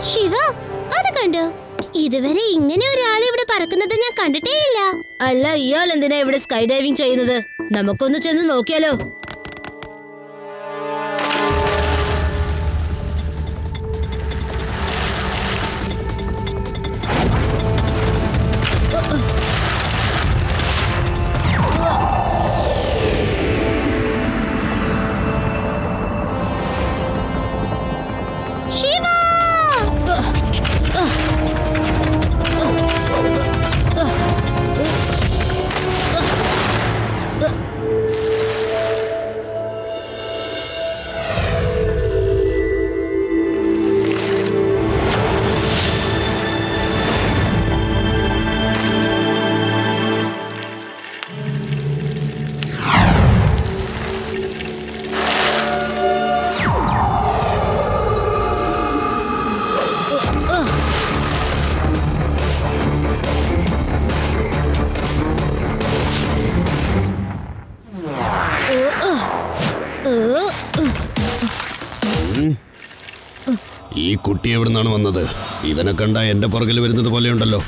ശിവ, അത് കണ്ടോ? ഇതുവരെ ഇങ്ങനെ ഒരാൾ ഇവിടെ പറക്കുന്നത് ഞാൻ കണ്ടിട്ടേയില്ല. അല്ല, ഇയാൾ എന്തിനാ ഇവിടെ സ്കൈ ഡൈവിംഗ് ചെയ്യുന്നത്? നമുക്കൊന്ന് ചെന്ന് നോക്കിയാലോ? ഈ കുട്ടി എവിടെ നിന്നാണ് വന്നത്? ഇവനെ കണ്ട എന്റെ പുറകിൽ വരുന്നത് പോലെയുണ്ടല്ലോ.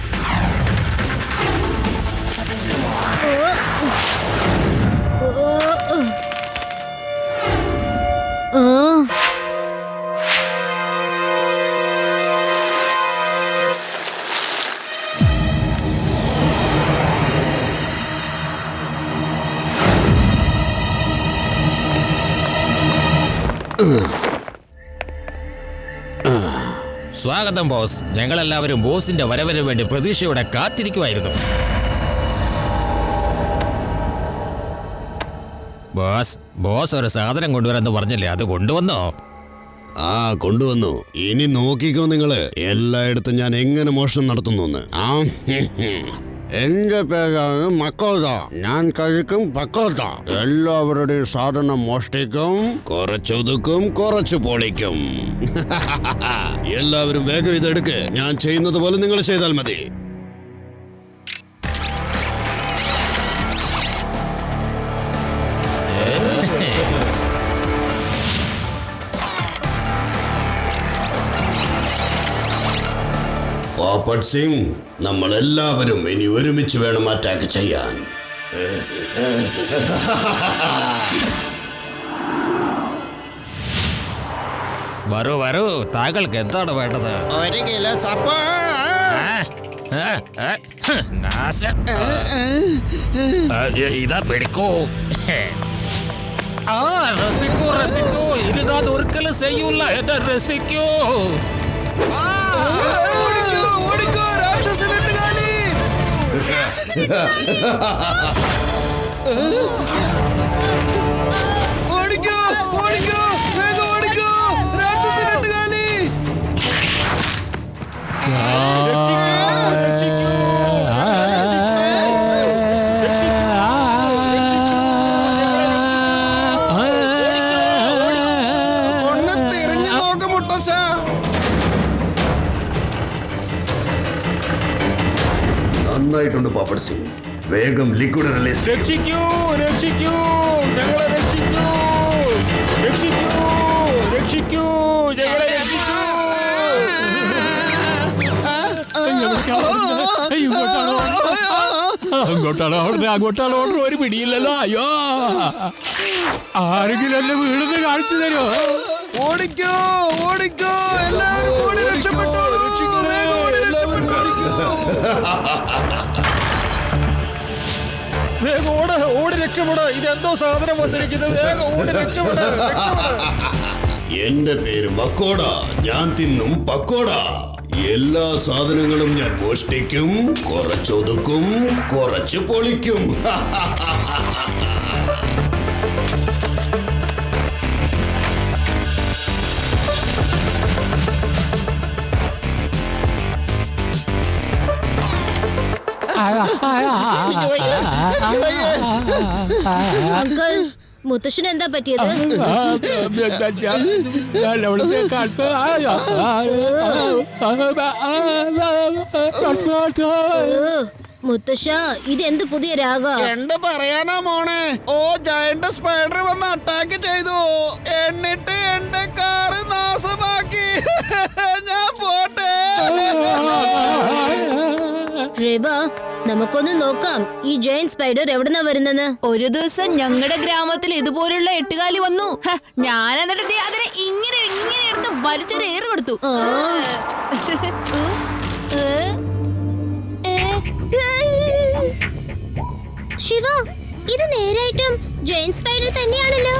സ്വാഗതം ബോസ്. ഞങ്ങളെല്ലാവരും ബോസിന്റെ വരവിന് വേണ്ടി പ്രതീക്ഷയോടെ കാത്തിരിക്കുമായിരുന്നു. ബോസ് ഒരു സാധനം കൊണ്ടുവരാന്ന് പറഞ്ഞില്ലേ, അത് കൊണ്ടുവന്നോ? ആ, കൊണ്ടുവന്നു. ഇനി നോക്കിക്കോ നിങ്ങള് എല്ലായിടത്തും ഞാൻ എങ്ങനെ മോഷണം നടത്തുന്നു. എന്റെ പേരാണ് മക്കോദ. ഞാൻ കഴിക്കും പക്കോദ. എല്ലാവരുടെയും സാധനം മോഷ്ടിക്കും, കുറച്ചൊതുക്കും, കുറച്ച് പൊളിക്കും. എല്ലാവരും വേഗം ഇതെടുക്ക്. ഞാൻ ചെയ്യുന്നത് പോലെ നിങ്ങൾ ചെയ്താൽ മതി. പോപ്പട്ട് സിംഗ്, നമ്മളെല്ലാവരും ഇനി ഒരുമിച്ച് വേണം അറ്റാക്ക് ചെയ്യാൻ. വരൂ വരൂ, താങ്കൾക്ക് എന്താണ് വേണ്ടത്? 1 കിലോ സപ്പ. ഇതാ പിടിക്കൂ. രസിക്കൂ രസിക്കൂ, ഇത് ഞാൻ ഒരിക്കലും ചെയ്യൂല. എന്നെ രസിക്കൂ. നന്നായിട്ടുണ്ട് പോപ്പട്ട് സിംഗ്. വേഗം ലിക്വിഡ് റിലീസ്. രക്ഷിക്കൂ രക്ഷിക്കൂ, ഞങ്ങളെ രക്ഷിക്കൂ, രക്ഷിക്കൂ രക്ഷിക്കൂ, ഞങ്ങളെ രക്ഷിക്കൂ. അങ്ങോട്ടാണ് ഓർഡർ, ഒരു പിടിയില്ലല്ലോ. അയ്യോ, ആരെങ്കിലും എന്നെ വീണെന്ന് കാണിച്ചു തരുമോ? ഓടിക്കോ ഓടിക്കോ, എല്ലാവരും ഓടി രക്ഷപ്പെട്ടോ. വേഗം ഓട്, ഓടി രക്ഷപ്പെട്. ഇതെന്തോ സാധനം വന്നിരിക്കുന്നത്. വേഗം ഓടി രക്ഷപ്പെട്. എന്റെ പേര് മക്കോട. ഞാൻ തിന്നും പക്കോട. എല്ലാ സാധനങ്ങളും ഞാൻ മോഷ്ടിക്കും, കുറച്ചൊതുക്കും, കുറച്ച് പൊളിക്കും. അങ്കിൾ, മുത്തശ്ശന് എന്താ പറ്റിയത്? മുത്തശ്ശ, ഇതെന്ത് പുതിയ രാഗ? എന്ത് പറയാനാ മോനെ? ഓ ജയന്റ് സ്പൈഡർ വന്ന് അറ്റാക്ക് ചെയ്തു. എന്നിട്ട് എന്റെ കാറ് നാശമാക്കി. ഞാൻ പോട്ടെ. രേബ, നമുക്കൊന്ന് നോക്കാം ഈ ജയന്റ് സ്പൈഡർ എവിടുന്നാ വരുന്നെന്ന്. ഒരു ദിവസം ഞങ്ങളുടെ ഗ്രാമത്തിൽ ഇതുപോലുള്ള എട്ടുകാലി വന്നു. ഞാൻ എന്നിട്ട് അതിനെ ഇങ്ങനെ ഇങ്ങനെ എടുത്ത് വലിച്ചൊരു ഏറ് കൊടുത്തു. ശിവ, ഇത് നേരായിട്ടും ജയന്റ് സ്പൈഡർ തന്നെയാണല്ലോ.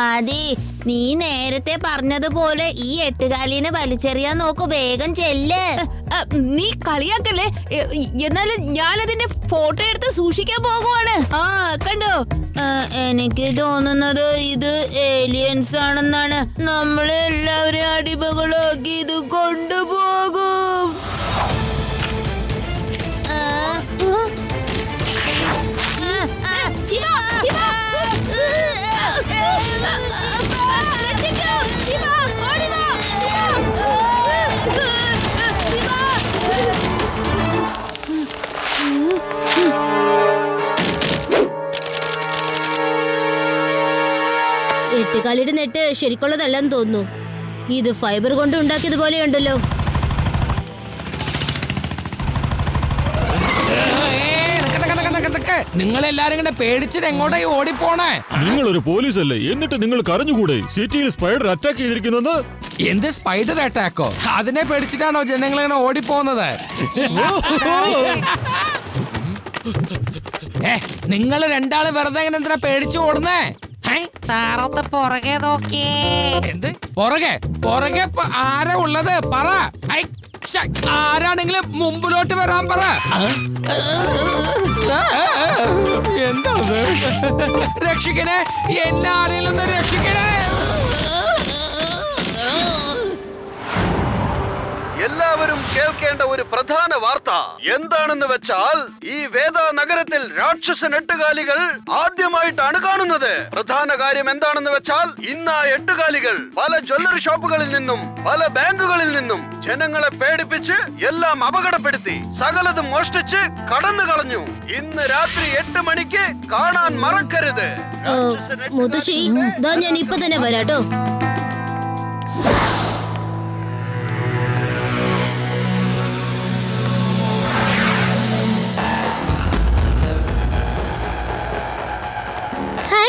ആദി, നീ നേരത്തെ പറഞ്ഞതുപോലെ ഈ എട്ടുകാലിനെ വലിച്ചെറിയാൻ നോക്കു. വേഗം ചെല്ല്. നീ കളിയാക്കല്ലേ? എന്നാലും ഞാനതിന്റെ ഫോട്ടോ എടുത്ത് സൂക്ഷിക്കാൻ പോകുവാണ്. കണ്ടോ? എനിക്ക് തോന്നുന്നത് ഇത് ഏലിയൻസ് ആണെന്നാണ്. നമ്മളെല്ലാവരും അടിമകളാക്കി ഇത് കൊണ്ടുപോകും. എട്ടുകാലിയുടെ നെറ്റ് ശരിക്കുള്ളതല്ലെന്ന് തോന്നുന്നു. ഇത് ഫൈബർ കൊണ്ട് ഉണ്ടാക്കിയതുപോലെ ഉണ്ടല്ലോ. നിങ്ങളെല്ലാരും കൂടെ പേടിച്ചിട്ട് എങ്ങോട്ടായി ഓടിപ്പോണേ? നിങ്ങളൊരു പോലീസല്ലേ, എന്നിട്ട് നിങ്ങൾ കരഞ്ഞുകൂടെ സിറ്റിയിൽ സ്പൈഡർ അറ്റാക്ക് ചെയ്തിരിക്കുന്നത്? എന്ത് സ്പൈഡർ അറ്റാക്കോ? അതിനെ പേടിച്ചിട്ടാണോ ജനങ്ങളിങ്ങനെ ഓടിപ്പോന്നത്? നിങ്ങൾ രണ്ടാള് വെറുതെ ഇങ്ങനെ എന്തിനാ പേടിച്ചു ഓടുന്നേ? പുറകെ നോക്കിയേ. എന്ത് പുറകെ? പുറകെ ആരാ ഉള്ളത്? പറ. ആരാണെങ്കിലും മുമ്പിലോട്ട് വരാൻ പറ. എന്താണത്? രക്ഷിക്കണേ, എല്ലാരെയും ഒന്ന് രക്ഷിക്കണേ. എല്ലാവരും കേൾക്കേണ്ട ഒരു പ്രധാന വാർത്ത എന്താണെന്ന് വെച്ചാൽ ഈ വേദ നഗരത്തിൽ രാക്ഷസ എട്ടുകാലികൾ ആദ്യമായിട്ടാണ് കാണുന്നത്. പ്രധാന കാര്യം എന്താണെന്ന് വെച്ചാൽ ഇന്ന് ആ എട്ടുകാലികൾ പല ജ്വല്ലറി ഷോപ്പുകളിൽ നിന്നും പല ബാങ്കുകളിൽ നിന്നും ജനങ്ങളെ പേടിപ്പിച്ച് എല്ലാം അപകടപ്പെടുത്തി സകലതും മോഷ്ടിച്ച് കടന്നു കളഞ്ഞു. ഇന്ന് രാത്രി 8 മണിക്ക് കാണാൻ മറക്കരുത്. മുത്തശ്ശി, ഞാൻ ഇപ്പൊ തന്നെ വരാട്ടോ.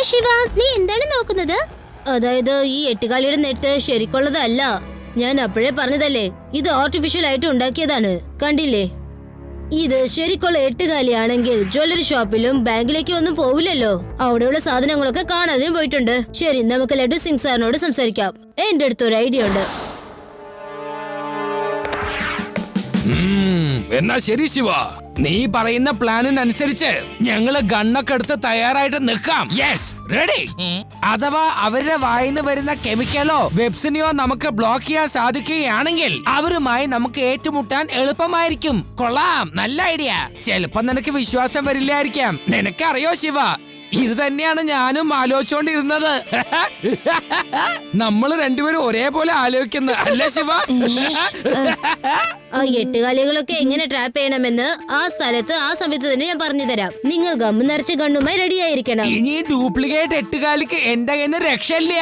ശിവ, നീ എന്താണ് നോക്കുന്നത്? അതായത് ഈ എട്ടുകാലിയുടെ നെറ്റ് ശരിക്കുള്ളതല്ല. ഞാൻ അപ്പോഴേ പറഞ്ഞതല്ലേ, ഇത് ആർട്ടിഫിഷ്യൽ ആയിട്ട് ഉണ്ടാക്കിയതാണ്. കണ്ടില്ലേ? ഇത് ശരിക്കുള്ള എട്ടുകാലിയാണെങ്കിൽ ജ്വല്ലറി ഷോപ്പിലും ബാങ്കിലേക്കും ഒന്നും പോവില്ലല്ലോ. അവിടെയുള്ള സാധനങ്ങളൊക്കെ കാണാതെയും പോയിട്ടുണ്ട്. ശരി, നമുക്ക് ലഡു സിംഗ് സാറിനോട് സംസാരിക്കാം. എന്റെ അടുത്തൊരു ഐഡിയ ഉണ്ട്. എന്നാ ശരി ശിവ, നീ പറയുന്ന പ്ലാനിനനുസരിച്ച് ഞങ്ങള് ഗണ്ണൊക്കെ എടുത്ത് തയ്യാറായിട്ട് നിൽക്കാം. Yes, ready. അഥവാ അവരുടെ വായിന്ന് വരുന്ന കെമിക്കലോ വെബ്സിനെയോ നമുക്ക് ബ്ലോക്ക് ചെയ്യാൻ സാധിക്കുകയാണെങ്കിൽ അവരുമായി നമുക്ക് ഏറ്റുമുട്ടാൻ എളുപ്പമായിരിക്കും. കൊള്ളാം, നല്ല ഐഡിയ. ചിലപ്പോ നിനക്ക് വിശ്വാസം വരില്ലായിരിക്കാം. നിനക്കറിയോ ശിവ, ഇത് തന്നെയാണ് ഞാനും ആലോചിച്ചോണ്ടിരുന്നത്. നമ്മള് രണ്ടുപേരും ഒരേപോലെ ആലോചിക്കുന്നത് അല്ലേ ശിവ? ആ എട്ടുകാലികളൊക്കെ എങ്ങനെ ട്രാപ്പ് ചെയ്യണമെന്ന് ആ സ്ഥലത്ത് ആ സമയത്ത് തന്നെ ഞാൻ പറഞ്ഞു തരാം. നിങ്ങൾ ഗമ്മ് നിറച്ച ഗണ്ണുമായി റെഡി ആയിരിക്കണം. ഇനി ഡ്യൂപ്ലിക്കേറ്റ് എട്ടുകാലിക്ക് എന്റെ കയ്യിൽ നിന്ന് രക്ഷയില്ല.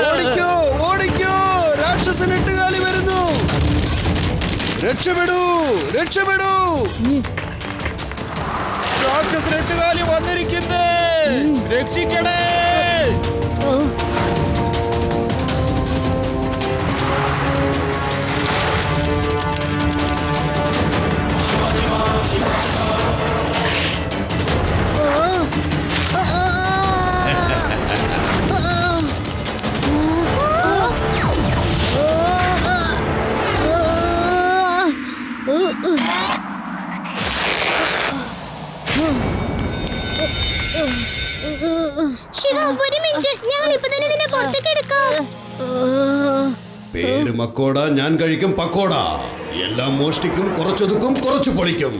ഓടിക്കോ, ഓടിക്കോ, രാക്ഷസൻ എട്ടുകാലി വരുന്നു. രക്ഷപ്പെടൂ, രക്ഷപ്പെടൂ. രാക്ഷസൻ എട്ടുകാലി വന്നിരിക്കുന്നേ, രക്ഷിക്കണേ. ശിവ ഒരു മിനിറ്റ്, ഞങ്ങൾ ഇപ്പൊ തന്നെ നിന്നെ പുറത്തേക്ക് എടുക്കാം. പേര് മക്കോട, ഞാൻ കഴിക്കും പക്കോട. എല്ലാം മോഷ്ടിക്കും, കുറച്ചൊതുക്കും, കുറച്ചു പൊളിക്കും.